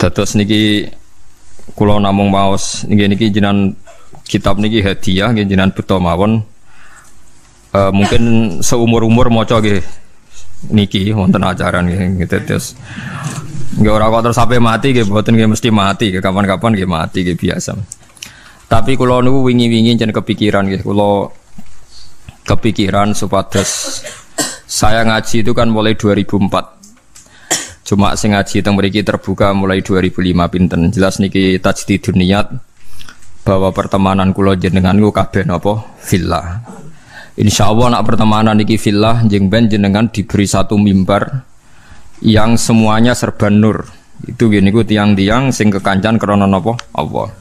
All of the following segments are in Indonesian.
Dados niki kula namung maos niki jenengan kitab niki hadiah nggih jenengan beto mawon. Mungkin seumur-umur maca nggih niki wonten acara nggih terus nggih ora kok terus sampai mati nggih mboten nggih mesti mati kapan-kapan nggih mati nggih biasa. Tapi kula niku wingi-wingi jen kepikiran nggih kula kepikiran supados saya ngaji itu kan mulai 2004. Cuma sing ngaji teng mriki terbuka mulai 2005 pinten. Jelas niki tajdidun niat bahwa pertemanan kula jenengan niku kabeh napa fillah. Insyaallah nak pertemanan niki fillah njeng ben jenengan diberi satu mimbar yang semuanya serba nur. Itu gini niku tiang-tiang sing kekancan krana napa Allah.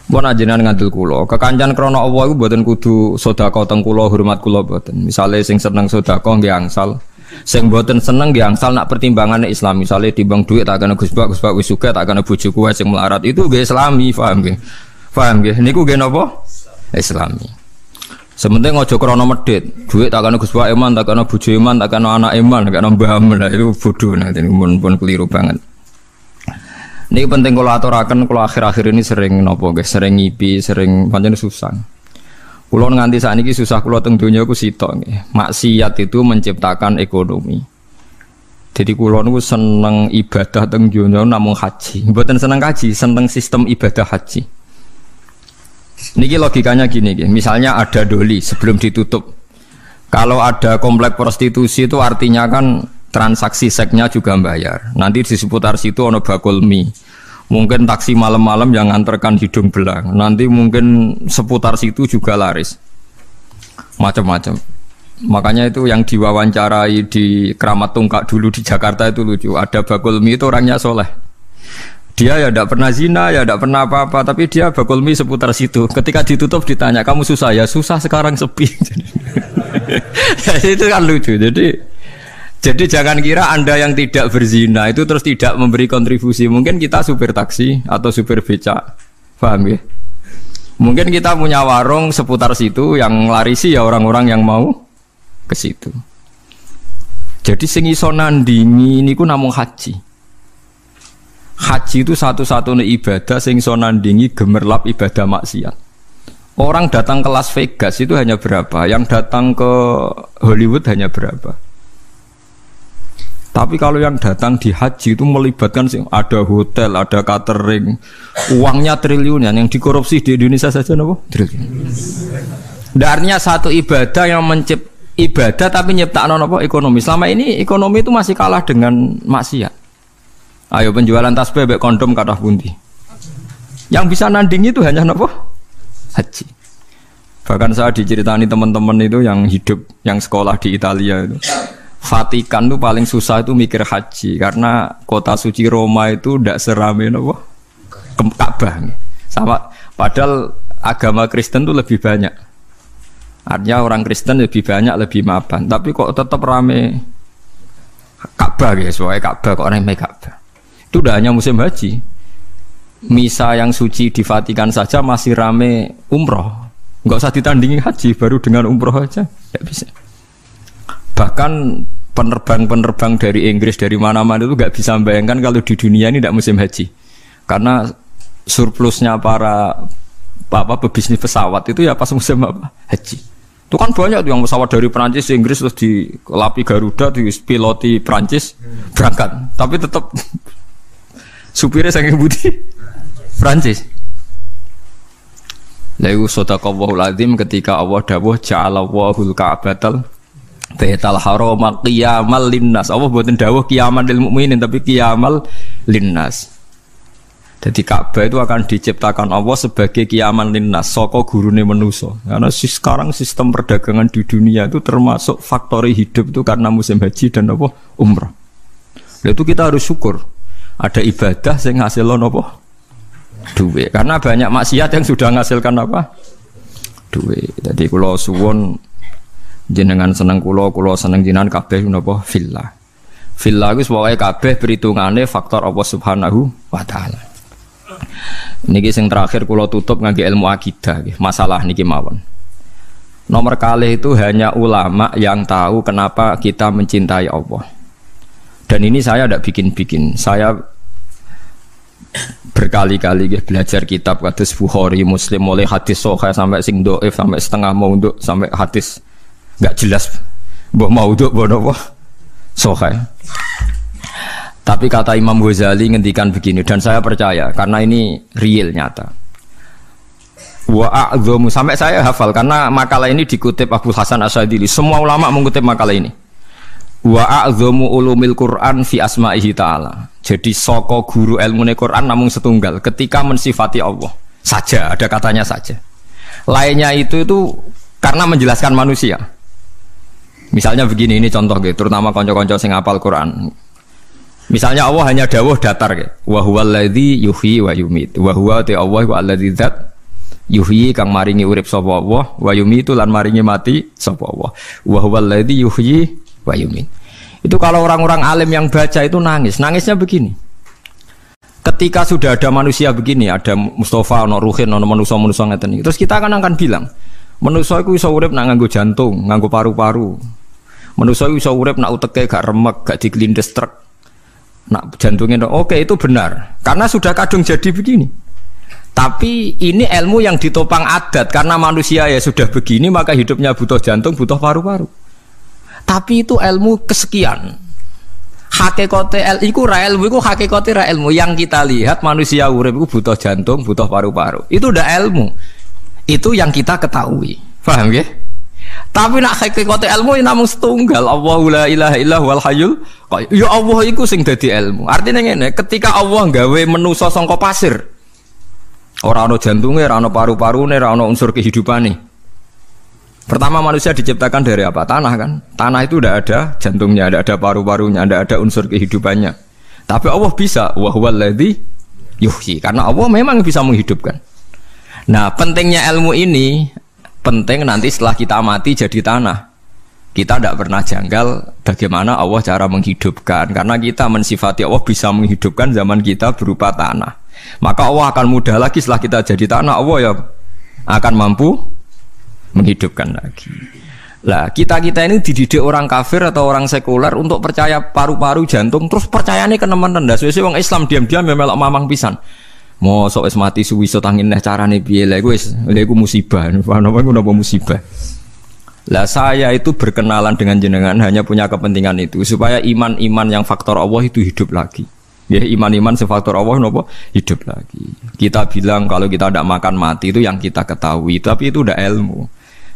Mun ajenengan ngandel kula, kekancan krana Allah iku mboten kudu sedekah teng kula, hormat kula mboten. Misale sing seneng sedekah nggih angsal. Sing mboten seneng nggih angsal nak pertimbangane Islam. Misale timbang dhuwit tak kena Gus Bak wis sugih tak kena bojoku wae sing melarat. Itu nggih Islami, paham nggih? Paham nggih? Niku nggih napa? Islami. Sementing aja krana medhit. Dhuwit tak kena Gus Bak iman, tak kena bojo iman, tak kena anak iman, tak kena mbah iman. Itu bodho nek pun keliru banget. Ini penting kalau aturaken kalau akhir-akhir ini sering nopo guys, sering ngipi, sering pancen susah. Kulo nganti sakniki susah kulo teng donya ku sitok nggih. Maksiat itu menciptakan ekonomi. Jadi kulo niku seneng ibadah teng donya namung haji. Mboten seneng haji, seneng sistem ibadah haji. Niki logikanya gini nggih. Misalnya ada doli sebelum ditutup. Kalau ada komplek prostitusi itu artinya kan transaksi seksnya juga bayar. Nanti di seputar situ ono bakul mie. Mungkin taksi malam-malam yang nganterkan hidung belang. Nanti mungkin seputar situ juga laris. Macam-macam. Makanya itu yang diwawancarai di Keramat Tungkak dulu di Jakarta itu lucu. Ada bakul mie itu orangnya soleh. Dia ya tidak pernah zina, ya tidak pernah apa-apa. Tapi dia bakul mie seputar situ. Ketika ditutup ditanya, kamu susah ya? Susah sekarang sepi. Itu kan lucu. Jadi jangan kira Anda yang tidak berzina itu terus tidak memberi kontribusi. Mungkin kita supir taksi atau supir becak. Paham ya? Mungkin kita punya warung seputar situ yang larisi ya orang-orang yang mau ke situ. Jadi sing iso nandingi niku namung haji. Haji itu satu-satunya ibadah sing iso nandingi gemerlap ibadah maksiat. Orang datang ke Las Vegas itu hanya berapa? Yang datang ke Hollywood hanya berapa? Tapi kalau yang datang di haji itu melibatkan ada hotel, ada catering, uangnya triliunan yang dikorupsi di Indonesia saja napa? Triliun. Artinya satu ibadah yang ibadah tapi nyiptakno napa ekonomi. Selama ini ekonomi itu masih kalah dengan maksiat. Ayo penjualan tasbih mbek kondom kathah pundi. Yang bisa nandingi itu hanya napa? Haji. Bahkan saya diceritani teman-teman itu yang hidup, yang sekolah di Italia itu. Vatikan itu paling susah itu mikir haji karena kota suci Roma itu tidak serame apa Ka'bah. Sama padahal agama Kristen itu lebih banyak. Artinya orang Kristen lebih banyak, lebih mapan. Tapi kok tetap rame Ka'bah guys, soalnya Ka'bah kok rame Ka'bah. Itu udah hanya musim haji. Misa yang suci di Vatikan saja masih rame umroh. Enggak usah ditandingi haji, baru dengan umroh aja tidak bisa. Bahkan penerbang-penerbang dari Inggris dari mana-mana itu nggak bisa membayangkan kalau di dunia ini tidak musim haji, karena surplusnya para pebisnis pesawat itu ya pas musim haji. Itu kan banyak tuh yang pesawat dari Prancis, Inggris terus dikelapi Garuda, dipiloti Prancis berangkat, tapi tetap supirnya saking budi Prancis. Lalu sadaqallahul azim ketika Allah dawuh ja'alallahul ka'batal Baitul Haram qiyamal linnas. Allah mboten dawuh qiyaman lil mukminin tapi qiyamal linnas. Jadi Ka'bah itu akan diciptakan Allah sebagai qiyaman linnas, saka gurune manusa. Karena sekarang sistem perdagangan di dunia itu termasuk faktori hidup itu karena musim haji dan apa? Umrah. Itu kita harus syukur. Ada ibadah sing ngasilno apa? Duit. Karena banyak maksiat yang sudah menghasilkan apa? Duit. Jadi kula suwun jenengan seneng kula seneng jenengan kabeh napa fillah. Fillah iku pokoke kabeh perhitungane faktor Allah Subhanahu wa taala. Niki sing terakhir kula tutup ngangge ilmu akidah nggih, masalah niki mawon. Nomor kali itu hanya ulama yang tahu kenapa kita mencintai Allah. Dan ini saya tidak bikin-bikin. Saya berkali-kali nggih belajar kitab kados Bukhari, Muslim mulai hadis sahih sampai sing dhaif sampai setengah maudhu sampai hadis enggak jelas mbok maudhu mbok napa sahih. Tapi kata Imam Ghazali ngendikan begini dan saya percaya karena ini real nyata. Wa a'dhamu sampai saya hafal karena makalah ini dikutip Abu Hasan Asyadili. Semua ulama mengutip makalah ini. Wa a'dhamu ulumil Quran fi asma'ihi ta'ala. Jadi saka guru ilmune Quran namung setunggal ketika mensifati Allah. Saja, ada katanya saja. Lainnya itu karena menjelaskan manusia. Misalnya begini, ini contoh gitu, terutama kanca-kanca sing hafal Quran. Misalnya Allah hanya dawuh datar gitu. Wa huwal ladzi yuhyi wa yumit. Wa huwa ta Allah wa alladzi dzat yuhyi kang maringi urip sapa Allah wa yumitu lan maringi mati sapa Allah. Wa huwal ladzi yuhyi wa yumit. Itu kalau orang-orang alim yang baca itu nangis. Nangisnya begini. Ketika sudah ada manusia begini, ada Mustafa, ono Ruhin, ono manusia-manusia ngeten iki. Terus kita akan bilang, manusia iku iso urip nak nganggo jantung, nganggo paru-paru. Manusia iku iso urip nak uteke gak remek, gak diglindes truk. Nak jantungnya oke itu benar. Karena sudah kadung jadi begini. Tapi ini ilmu yang ditopang adat karena manusia ya sudah begini maka hidupnya butuh jantung, butuh paru-paru. Tapi itu ilmu kesekian. Hakikate iku ra ilmu iku hakikate ra ilmu yang kita lihat manusia urip iku butuh jantung, butuh paru-paru. Itu udah ilmu. Itu yang kita ketahui. Paham ya? Tapi nak hakikate ilmu namung setunggal. Allahu la ilaha illa huwal hayyul qayyum. Ya Allah iku sing dadi ilmu. Artinya ngene, ketika Allah gawe manusa saka pasir. Ora ana jantunge, ora ana paru-parune, ora ana unsur kehidupane. Pertama manusia diciptakan dari apa? Tanah kan? Tanah itu udah ada jantungnya, ada paru-parunya, ada unsur kehidupannya. Tapi Allah bisa, wa huwal ladzi yuhyi. Karena Allah memang bisa menghidupkan. Nah, pentingnya ilmu ini penting nanti setelah kita mati jadi tanah. Kita tidak pernah janggal bagaimana Allah cara menghidupkan. Karena kita mensifati Allah bisa menghidupkan zaman kita berupa tanah. Maka Allah akan mudah lagi setelah kita jadi tanah. Allah ya akan mampu menghidupkan lagi. Lah kita ini dididik orang kafir atau orang sekuler untuk percaya paru-paru jantung terus percayane kenemen rendah. Suwe wong Islam diam-diam melok mamang pisan. Mosok wis mati suwi iso tangin neh carane piye lha iku wis lha iku musibah. Napa iku napa musibah. Lah saya itu berkenalan dengan jenengan hanya punya kepentingan itu supaya iman-iman yang faktor Allah itu hidup lagi. Ya iman-iman sefaktor Allah napa hidup lagi. Kita bilang kalau kita tidak makan mati itu yang kita ketahui, tapi itu udah ilmu.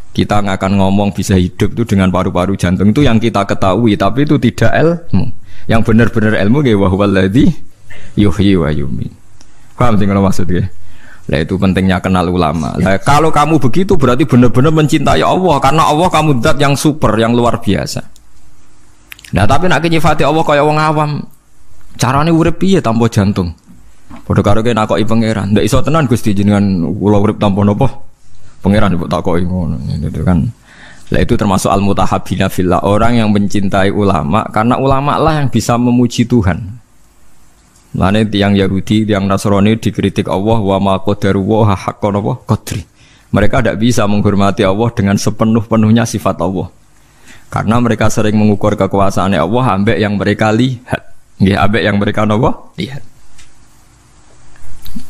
Kita nggak akan ngomong bisa hidup itu dengan paru-paru jantung itu yang kita ketahui, tapi itu tidak ilmu. Yang benar-benar ilmu kayak wa huwal ladzi yuhyi wa yumiit. Paham sih kalau maksudnya? Lah itu pentingnya kenal ulama. Lah kalau kamu begitu berarti benar-benar mencintai Allah karena Allah kamu zat yang super, yang luar biasa. Nah tapi nak nyifati Allah kayak wong awam. Carane urip piye tanpa jantung? Padha karo kene nakoki pangeran. Ndak iso tenan Gusti jenengan kula urip tanpa napa? Pangeran mbok takoki ngono itu kan. Lah itu termasuk al-mutahabbina fillah, orang yang mencintai ulama karena ulama lah yang bisa memuji Tuhan. Lane tiyang Yahudi, tiyang Nasrani dikritik Allah wa ma qadaru wa haqqan qadri. Mereka tidak bisa menghormati Allah dengan sepenuh-penuhnya sifat Allah. Karena mereka sering mengukur kekuasaan Allah ambek yang mereka lihat. Nggih ambek yang mereka napa? Lihat.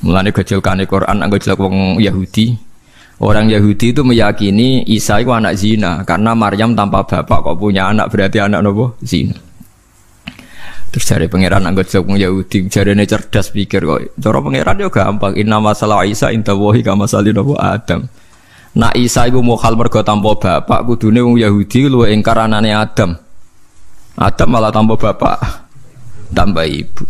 Mulane gejolkane Quran anggo jelek wong Yahudi. Orang Yahudi itu meyakini Isa itu anak zina karena Maryam tanpa bapak kok punya anak berarti anak nopo zina. Terus cari pangeran anggota wong Yahudi jarene cerdas pikir kok. Cara pangeran yo gampang. Inna masalah Isa inta wahi kama salih nopo Adam. Nak Isa iku mukhal mergo tanpa bapak kudune wong Yahudi luwih ingkar anane Adam. Adam malah tanpa bapak tambah ibu.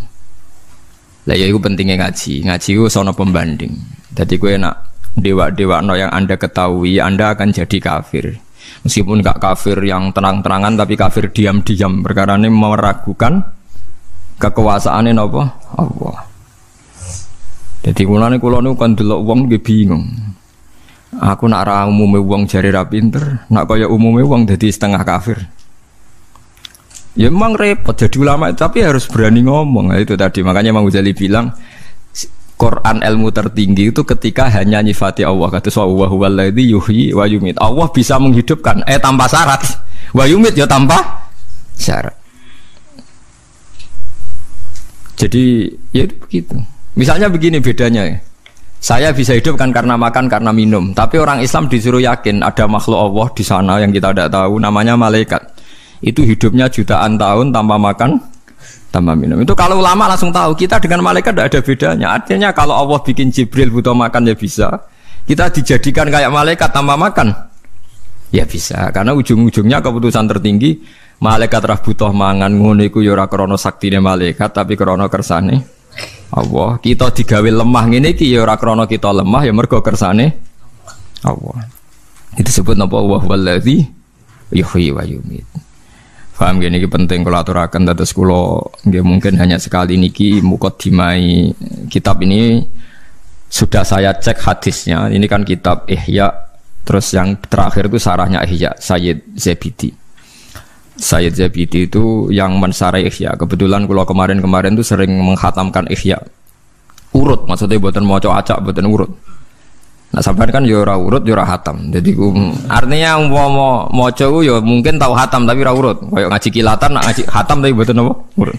Lah ya iku pentingnya ngaji. Ngaji iku sono pembanding. Dadi kowe nak dewa-dewa no yang Anda ketahui, Anda akan jadi kafir. Meskipun gak kafir yang terang-terangan, tapi kafir diam-diam. Perkara ini meragukan kekuasaannya apa? Allah. Jadi kulane kan delok wong nggih bingung. Aku nak ra umume wong jare ra pinter, nak kaya umume wong dadi setengah kafir. Ya memang repot jadi ulama, tapi harus berani ngomong. Nah, itu tadi makanya Imam Ghazali bilang Quran ilmu tertinggi itu ketika hanya nyifati Allah. Kata wa huwal ladzi yuhyi wa yumiit. Allah bisa menghidupkan tanpa syarat. Wa yumiit ya tanpa syarat. Jadi ya itu begitu. Misalnya begini bedanya ya. Saya bisa hidup kan karena makan, karena minum. Tapi orang Islam disuruh yakin ada makhluk Allah di sana yang kita tidak tahu, namanya malaikat. Itu hidupnya jutaan tahun tanpa makan, tanpa minum. Itu kalau ulama langsung tahu, kita dengan malaikat tidak ada bedanya. Artinya kalau Allah bikin Jibril butuh makan ya bisa. Kita dijadikan kayak malaikat tanpa makan, ya bisa. Karena ujung-ujungnya keputusan tertinggi, malaikat rah butuh mangan ngono iku ya ora krana saktine malaikat, tapi krana kersane Allah. Kita digawe lemah ngene iki ya ora krana kita lemah, ya mergo kersane Allah. Itu disebut napa wa wallazi yuhyi wa yumiit. Paham gini, ini penting kalau aturakan. Terus kalau nggak mungkin hanya sekali niki mukaddimai kitab ini sudah saya cek hadisnya. Ini kan kitab Ihya, terus yang terakhir itu sarahnya Ihya Sayyid Zabidi. Sayyid Zabidi itu yang mensarai Ihya. Kebetulan kalau kemarin-kemarin itu sering menghatamkan Ihya urut, maksudnya buatan maca acak, buatan urut. Nah sampai kan yo ora urut yo ora hatam. Jadi artinya umpama maca yo mungkin tahu hatam tapi ora urut. Kayak ngaji kilatan nak ngaji hatam tapi mboten apa? Urut.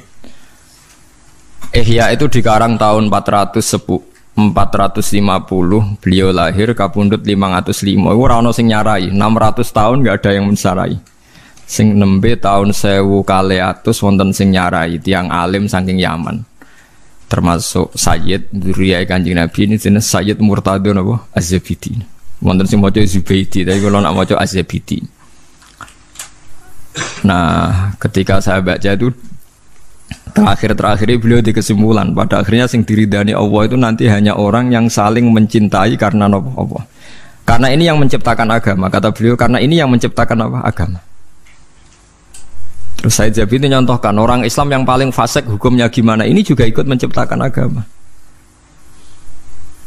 Ihya itu dikarang tahun 450, beliau lahir kapundhut 505. Ora ono sing nyarai, 600 tahun enggak ada yang mensarai. Sing nembe tahun 1200 wonten sing nyarai, tiyang alim saking Yaman. Termasuk Sayyid Dzurriyyah Kanjeng Nabi ini jenis Sayyid Murtadho napa Az-Zabidi. Wonten sing maca Zubaidi, tapi kalau nak maca Az-Zabidi. Nah, ketika saya baca itu terakhir beliau di kesimpulan pada akhirnya sing diridani Allah itu nanti hanya orang yang saling mencintai karena napa Allah. Karena ini yang menciptakan agama, kata beliau, karena ini yang menciptakan apa? Agama. Terus Sayyid Zabidi nyontohkan orang Islam yang paling fasik hukumnya gimana, ini juga ikut menciptakan agama.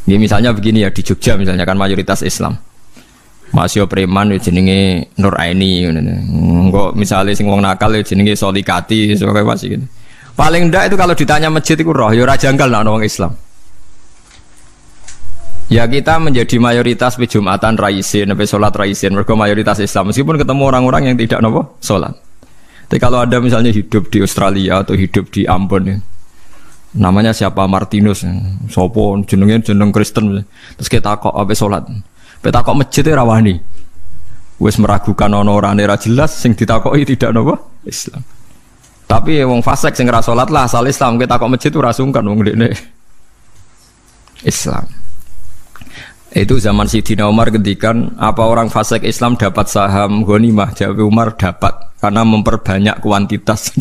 Ini misalnya begini ya, di Jogja misalnya kan mayoritas Islam. Masih preman jenenge Nur Aini, enggak misalnya sing wong nakal jenenge Solikati, sebagai masih gitu. Paling ndak itu kalau ditanya masjid itu roh, ya ora janggal nak orang Islam. Ya kita menjadi mayoritas di Jumatan raisin, sampai sholat raisin, mergo mayoritas Islam. Meskipun ketemu orang-orang yang tidak nopo sholat. Tapi kalau ada misalnya hidup di Australia atau hidup di Ambon ya, namanya siapa Martinus, sopo jeneng Kristen, terus kita takok apa sholat, kita takok masjid rawani, wes meragukan orang era jelas, sing ditakoki tidak nopo Islam. Tapi wong fasik sing ora sholat lah asal Islam, kita takok masjid ora sungkan wong dekne Islam. Itu zaman Sidina Umar ngendikan apa orang fasik Islam dapat saham ghanimah, jawab Umar dapat karena memperbanyak kuantitas.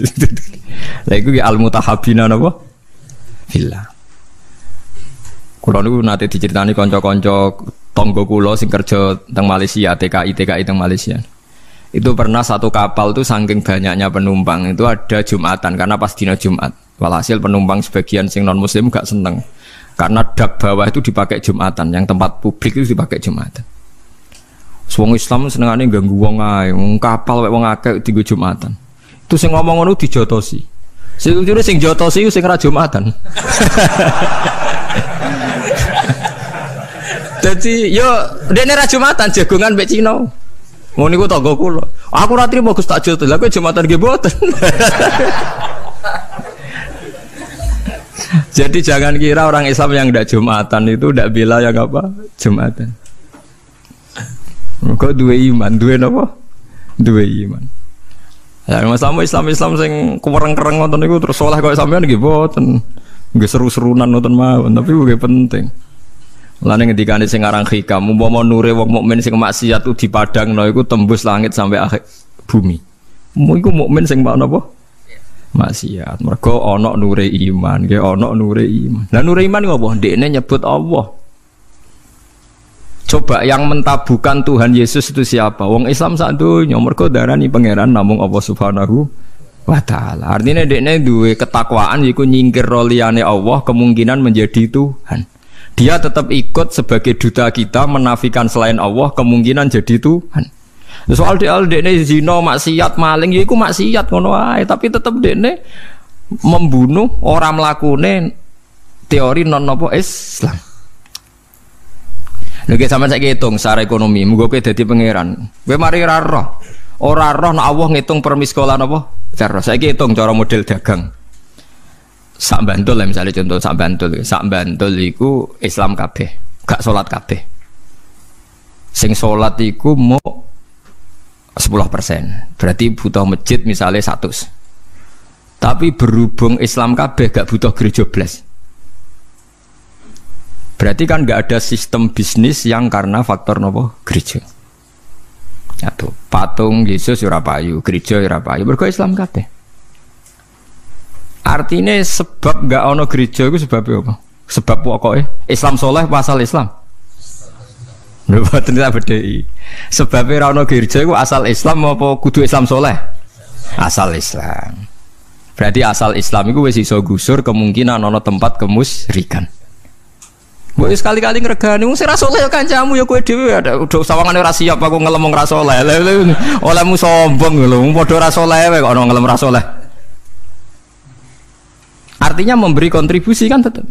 Lah iku ya al-mutahabbina napa? Fillah. Kula niku nate diceritani kanca-kanca tangga kula sing kerja teng Malaysia, TKI teng Malaysia. Itu pernah satu kapal tuh saking banyaknya penumpang itu ada Jumatan karena pas dina Jumat. Walhasil penumpang sebagian sing non muslim gak seneng. Karena dak bawah itu dipakai Jumatan, yang tempat publik itu dipakai Jumatan. Wong Islam senengane ganggu wong ae, wong kapal wek wong akeh dienggo Jumatan. Itu sing ngomong ngono dijotosi. Sing ujune sing jotosi sing ora Jumatan. Dadi yo dene ra Jumatan jagongan mbek Cina. Ngono niku tangga kula. Aku ra trimo Gus tak jotos. Lah kowe Jumatan nggih mboten. Jadi jangan kira orang Islam yang tidak Jumatan itu tidak bela yang apa Jumatan. Kok dua iman, dua apa? Dua iman. Ya Islam sing kereng-kereng nonton itu terus soleh kok sampean nggih boten. Nggih seru-serunan nonton mawon, tapi nggih penting. Lane ngendikane sing aran hikam, umpama nure wong mukmin sing maksiat itu dipadangno iku tembus langit sampai akhir bumi. Iku mukmin sing napa? Maksiat. Mergo ana nure iman, nggih ana nure iman. Lah nure iman ngopo? Ndekne nyebut Allah. Coba yang mentabukan Tuhan Yesus itu siapa? Wong Islam sak donya mergo darani pangeran namung Allah Subhanahu wa taala. Artinya ndekne duwe ketakwaan iku nyingkir liyane Allah kemungkinan menjadi Tuhan. Dia tetap ikut sebagai duta kita menafikan selain Allah kemungkinan jadi Tuhan. Soal dekne zina, maksiat, maling ya iku maksiat ngono ae, tapi tetep dekne membunuh orang mlakune teori non apa Islam. Lha sampeyan saiki hitung secara ekonomi, muga kowe dadi pangeran. Kowe mari ora roh nek Allah ngitung per miskolan apa? Cara saiki hitung cara model dagang. sak Bantul lah misalnya contoh sak Bantul iku Islam kabeh, gak salat kabeh. Sing salat iku mau 10%, berarti butuh masjid misalnya 100. Tapi berhubung Islam kabeh gak butuh gereja blas. Berarti kan gak ada sistem bisnis yang karena faktor nopo gereja. Atau patung Yesus ora payu, gereja ora payu, mergo Islam kabeh. Artinya sebab gak ono gereja itu sebabnya apa? Sebab pokoknya Islam soleh asal Islam. Lho boten tak bedheki. Sebabnya ora ono gereja itu asal Islam apa kudu Islam soleh? Asal Islam. Berarti asal Islam itu wis iso gusur kemungkinan ana tempat kemusyrikan. Mbok sekali-kali ngregani wong ora saleh ya kancamu ya kowe dhewe udah sawangane ora siap aku ngelem ora saleh. Olehmu sombong lho, padha ora saleh kok ana ngelem ora saleh. Artinya memberi kontribusi kan tetap.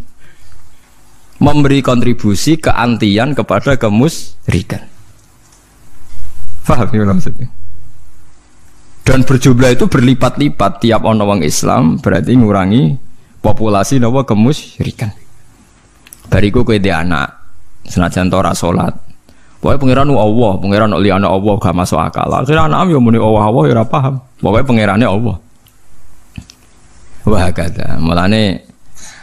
Memberi kontribusi keantian kepada kemusyrikan. Paham ya maksudnya? Dan berjumlah itu berlipat-lipat tiap ono wong Islam berarti ngurangi populasi nawa kemusyrikan. Bariku kowe dhe anak senajan ora salat. Pokoke pangeran Allah, pangeran liyane Allah gak masuk akal. Akhire anak yo muni Allah ya ora paham. Pokoke pangerane Allah. Wah kata, mulane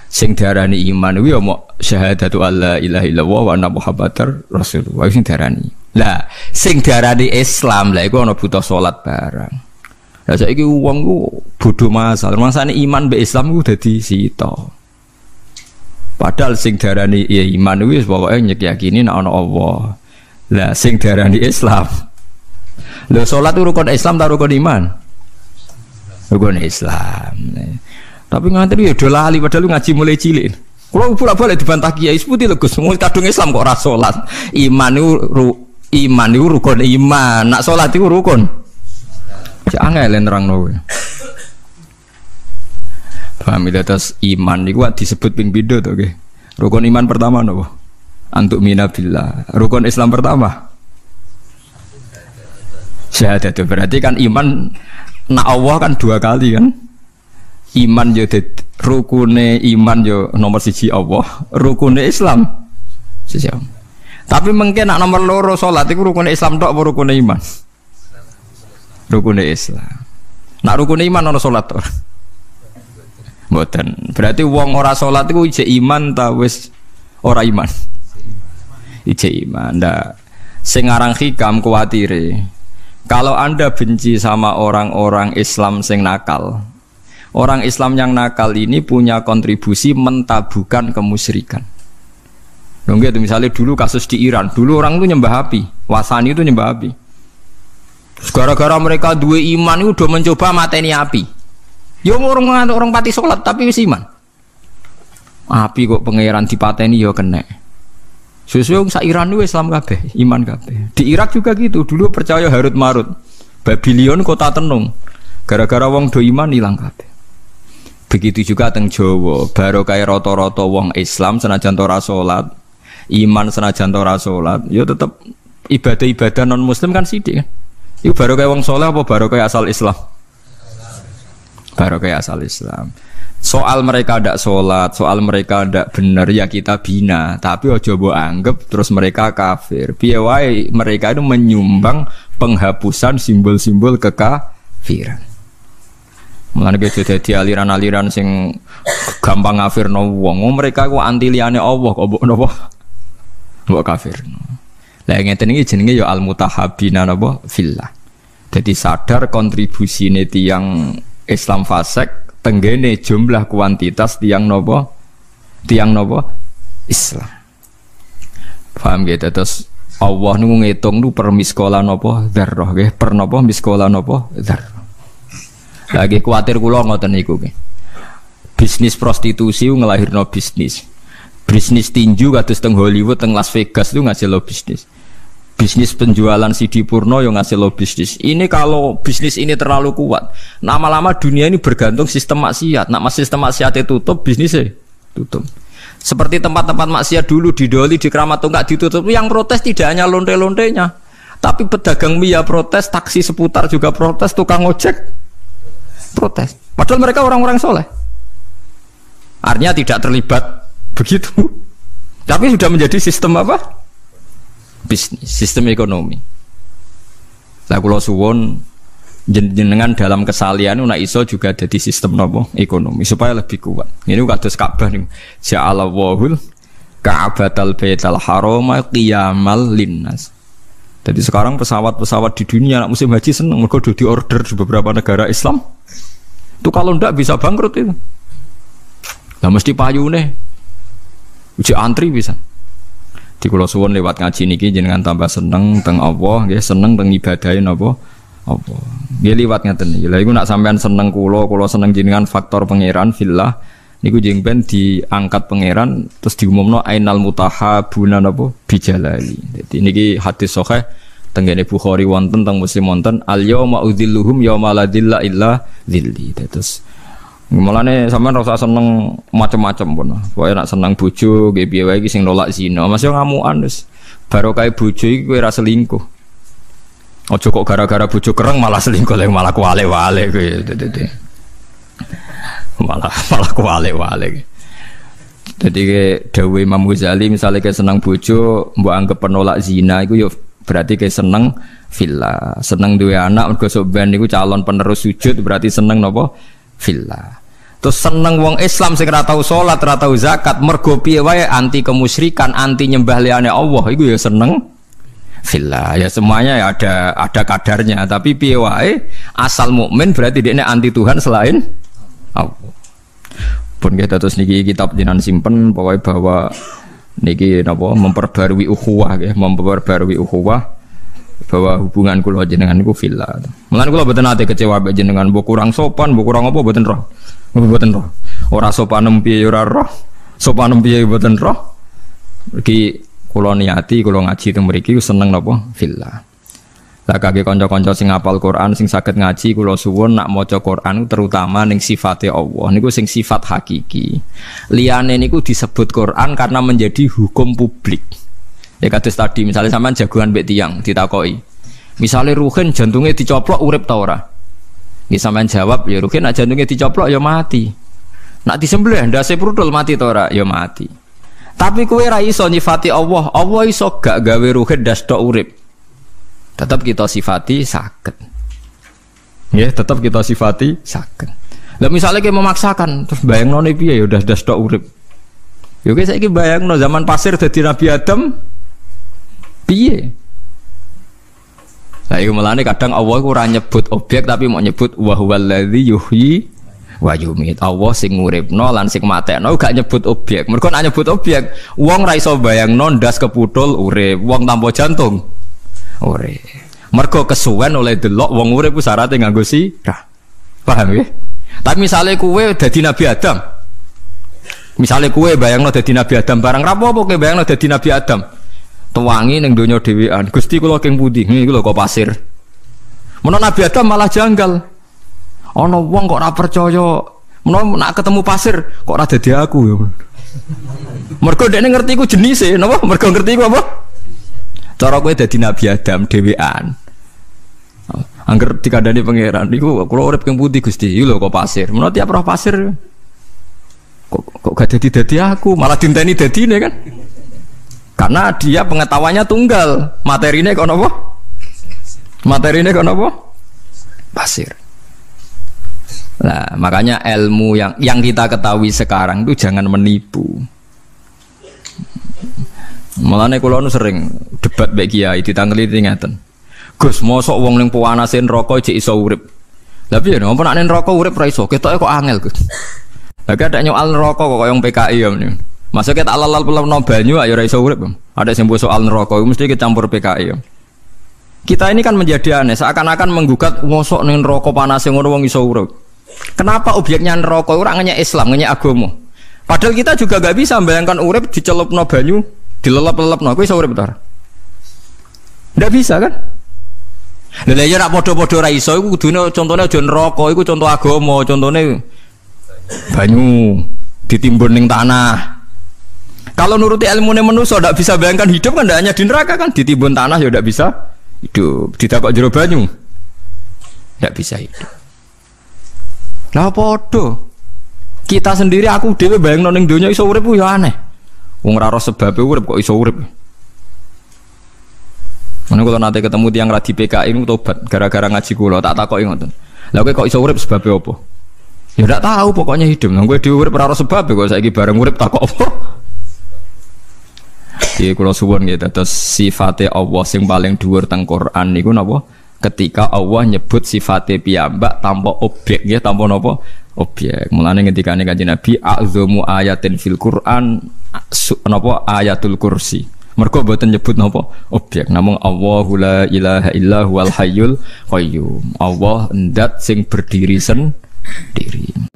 sing diarani iman kuwi yo mok syahadatu alla ilaha illallah wa anna muhammadar rasulullah sing diarani. Lah sing diarani Islam lah iku ana butuh salat barang. Lah saiki wong ku bodho masal, mangsane iman mbek Islam ku dadi sita. Padahal sing diarani ya iman kuwi pokoke nyekyakini nek ana Allah. Lah sing diarani Islam. Lho salat rukun Islam ta rukun iman? Rukun Islam. Tapi ngantri ya do lali padahal ngaji mulai cilik. Kulo bolak-balik dibantah kiai seputi lho Gus, kadung Islam kok ora salat. Iman iku rukun iman, nak salat iku rukun. Cek angel nerangno kowe. Paham itu atas iman niku disebut ping pindho to nggih. Rukun iman pertama napa? Antuk minabillah. Rukun Islam pertama syahadat. Berarti kan iman nak Allah kan dua kali kan. Iman yo rukune iman yo nomor 1 Allah, rukune Islam siji. Tapi mungkin nak nomor loro salat iku rukune Islam tok apa rukune iman? Rukune Islam. Nak rukune iman ana salat ora? Mboten. Berarti wong ora salat iku ijek iman ta wis ora iman? Ijek iman. Ndak sing aran hikam kuwatire. Kalau Anda benci sama orang-orang Islam sing nakal, orang Islam yang nakal ini punya kontribusi mentabukan kemusyrikan. Dong gitu, misalnya dulu kasus di Iran, dulu orang itu nyembah api, Wasani itu nyembah api. Gara-gara mereka dua iman itu udah mencoba mateni api. Ya orang pati sholat tapi wis iman. Api kok pangeran dipateni ya kena. Sesuai sak Iran itu Islam kabeh, iman kabeh. Di Irak juga gitu, dulu percaya Harut Marut, Babylon kota tenung. Gara-gara wong do iman hilang kabeh. Begitu juga teng Jawa, baru kaya rata-rata wong Islam senajan ora salat, iman senajan ora salat, ya tetep ibadah-ibadah non muslim kan sithik kan. Iku baru kaya wong saleh apa baru kaya asal Islam? Baru kaya asal Islam. Soal mereka ndak salat, soal mereka ndak bener ya kita bina, tapi aja mbok anggap terus mereka kafir. Piye wae mereka itu menyumbang penghapusan simbol-simbol kekafiran. Mulane ge dadi aliran-aliran sing gampang ngafirno wong. Mereka ku anti liyane Allah kok mbok napa? Mbok kafirno. Lah ngeten iki jenenge ya al-mutahabbina napa fillah. Jadi sadar kontribusine tiyang Islam fasik tenggene jumlah kuantitas tiang napa? Tiang napa? Islam. Paham gitu terus Allah nu ngitung nu per miskola napa dzarrah nggih, per napa miskola napa dzarrah. Lagi kuatir kula ngoten niku nggih. Bisnis prostitusi ngelahirno bisnis. Bisnis tinju kados teng Hollywood, teng Las Vegas itu ngasilno bisnis. Bisnis penjualan CD porno yang ngasilno bisnis. Ini kalau bisnis ini terlalu kuat, lama-lama dunia ini bergantung sistem maksiat. Nak sistem maksiatnya tutup, bisnisnya tutup. Seperti tempat-tempat maksiat dulu di Doli, di Keramat Tungkak ditutup. Yang protes tidak hanya lonte-lontenya, tapi pedagang mie protes, taksi seputar juga protes, tukang ojek protes. Padahal mereka orang-orang soleh. Artinya tidak terlibat begitu. Tapi sudah menjadi sistem apa? Bisnis, sistem ekonomi. Lah kula suwun jenengan dalam kesalian nak iso juga jadi sistem nopo ekonomi supaya lebih kuat. Ini kados Ka'bah niku. Ja'alallahul Ka'batal Baital Harama qiyamal linnas. Jadi sekarang pesawat-pesawat di dunia nak musim haji seneng mergo di order di beberapa negara Islam. Itu kalau ndak bisa bangkrut itu. Lah mesti payune uji antri bisa. Di kula suwun lewat ngaji niki jenengan tambah seneng teng Allah nggih, seneng teng ibadahe napa apa. Nggih liwat ngaten niki. Lah iku nak sampean seneng kula seneng jenengan faktor pangeran fillah niku jeng ben diangkat pangeran terus diumumno ainal mutahabuna napa bijalali. Dadi niki hadis sahih tenggene Bukhari wonten teng Muslim wonten al yauma udzilluhum yauma la dzilla illa dzilli. Terus mulane sampean ora usah seneng macam-macam pun. Pokoke nek seneng bojo nggih piye wae iki sing nolak zina. Mas yo ngamukan wis. Barokah bojo iki kowe ora selingkuh. Aja kok gara-gara bojo kereng malah selingkuh lek malah kuwale-wale kowe. malah kuwale-wale. Jadi ke dawuh Imam Ghazali misalnya ke seneng bojo mbok anggap penolak zina iku yo berarti ke seneng fillah. Seneng duwe anak mergo sok ben niku calon penerus sujud berarti seneng napa? Fillah. Terus seneng wong Islam sing ora tau salat, ora tau zakat, mergo piye wae anti kemusyrikan, anti nyembah liyane Allah, iku ya seneng fillah. Ya semuanya ya ada kadarnya, tapi piye wae asal mukmin berarti dekne anti Tuhan selain Allah. Pun kita terus niki kitab jenengan simpen pokoke bahwa niki napa memperbarui ukhuwah nggih, memperbarui ukhuwah bahwa hubungan kula jenengan niku fillah. Mulane kula mboten nate kecewa mbek jenengan, mbok kurang sopan, mbok kurang apa mboten roh. Mboten roh. Ora sopanem piye ora roh. Sopanem piye mboten roh. Iki kula niati kula ngaji teng mriki seneng napa fillah. Lah kangge kanca-kanca sing hafal Quran sing saged ngaji kula suwun nak maca Quran terutama ning sifate Allah niku sing sifat hakiki. Liyane niku disebut Quran karena menjadi hukum publik. Ya kados tadi misalnya sampean jagoan mbek tiyang ditakoki. Misale Ruhin jantungnya dicoplok urip ta ora? Nggih sampean jawab ya Ruhin nak jantungnya dicoplok ya mati. Nak disembelih ndase prudul mati ta ora? Ya mati. Tapi kowe ra iso nyifati Allah. Allah iso gak gawe Ruhin ndas tok urip. Tetap kita sifati sakit. Ya, tetap kita sifati sakit. Lah misalnya kita memaksakan terus bayangno piye ya udah tok urip. Ya guys saiki bayangno zaman pasir dadi Nabi Adam piye? Lah iku melane kadang Allah iku ora nyebut objek tapi mau nyebut wa huwallazi yuhyi wa yumit. Allah sing nguripno lan sing matekno gak nyebut objek. Mergo nek nyebut objek, wong ra iso bayangno ndas keputul urip, wong tanpa jantung urip. Mergo kesuwen oleh delok wong urip ku syaraté nganggo sirah. Paham ya? Tapi misalnya kowe dadi Nabi Adam. Misalnya kowe bayangno dadi Nabi Adam barang rapopo kowe bayangno dadi Nabi Adam. Tuwangi ning donya dhewean. Gusti kula keng pundi? Niku lho kok pasir. Menawa Nabi Adam malah janggal. Ana wong kok ora percaya. Menawa nak ketemu pasir kok ora dadi aku ya. Mergo dekne ngerti ku jenise, napa? Mergo ngerti ku apa? Cara kowe dadi Nabi Adam dhewean. Angger dikandani pangeran niku kula urip keng pundi Gusti? Iki lho kok pasir. Menawa tiap roh pasir kok gak dadi aku, malah dinteni dadine kan? Karena dia pengetahuannya tunggal, materinya kok apa? Materinya kok apa? Pasir. Nah, makanya ilmu yang kita ketahui sekarang itu jangan menipu. Mulane kula nu sering debat mbek kiai ditangeli ngeten. Gus, mosok wong ning panase neraka jek iso urip. Lah piye napa nek neraka urip ra iso? Ketoke kok angel, Gus. Lah ada nyoal neraka kok koyo PKI ya meneh. Masuk kita alal-alal banyu ayo ora iso urip. Ada sing soal neraka mesti kecampur PKI. Kita ini kan menjadi aneh, seakan-akan menggugat mosok ning neraka panas ngono wong iso urip. Kenapa objeknya neraka ora ngenyek Islam, ngenyek agama? Padahal kita juga gak bisa membayangkan urip dicelupno banyu, dilelep-lelepno. Kowe iso urip ta? Ndak bisa kan? Lha ya rak padha-padha ra iso iku kudune contone aja neraka, iku contoh agama, contone banyu ditimbun ning tanah. Kalau nuruti ilmu manusia tidak bisa bayangkan hidup kan tidak hanya di neraka kan, ditimbun tanah ya tidak bisa hidup, ditakok jero banyu tidak bisa hidup. Lah podo Kita sendiri aku dhewe bayangno ning donya iso urip ya aneh. Wong ora ro sebabe urip kok iso urip. Mana kalau nanti ketemu tiang radi PKI ini tobat gara-gara ngaji kula tak takoki ngoten. Lah kowe kok iso urip sebabe apa? Ya ndak tahu pokoknya hidup. Nang kowe dhewe urip ora ro sebabe kok saiki bareng urip takok apa? Iki kula suwun nggih terus sifate Allah sing paling dhuwur teng Quran niku napa? Ketika Allah nyebut sifate piyambak tanpa objek nggih tanpa napa? Objek. Mulane ngendikane Kanjeng Nabi a'dzamu ayatin fil Quran napa ayatul kursi. Mergo mboten nyebut napa objek namung Allahu la ilaha illa huwal hayyul qayyum. Allah ndat sing berdiri sendiri.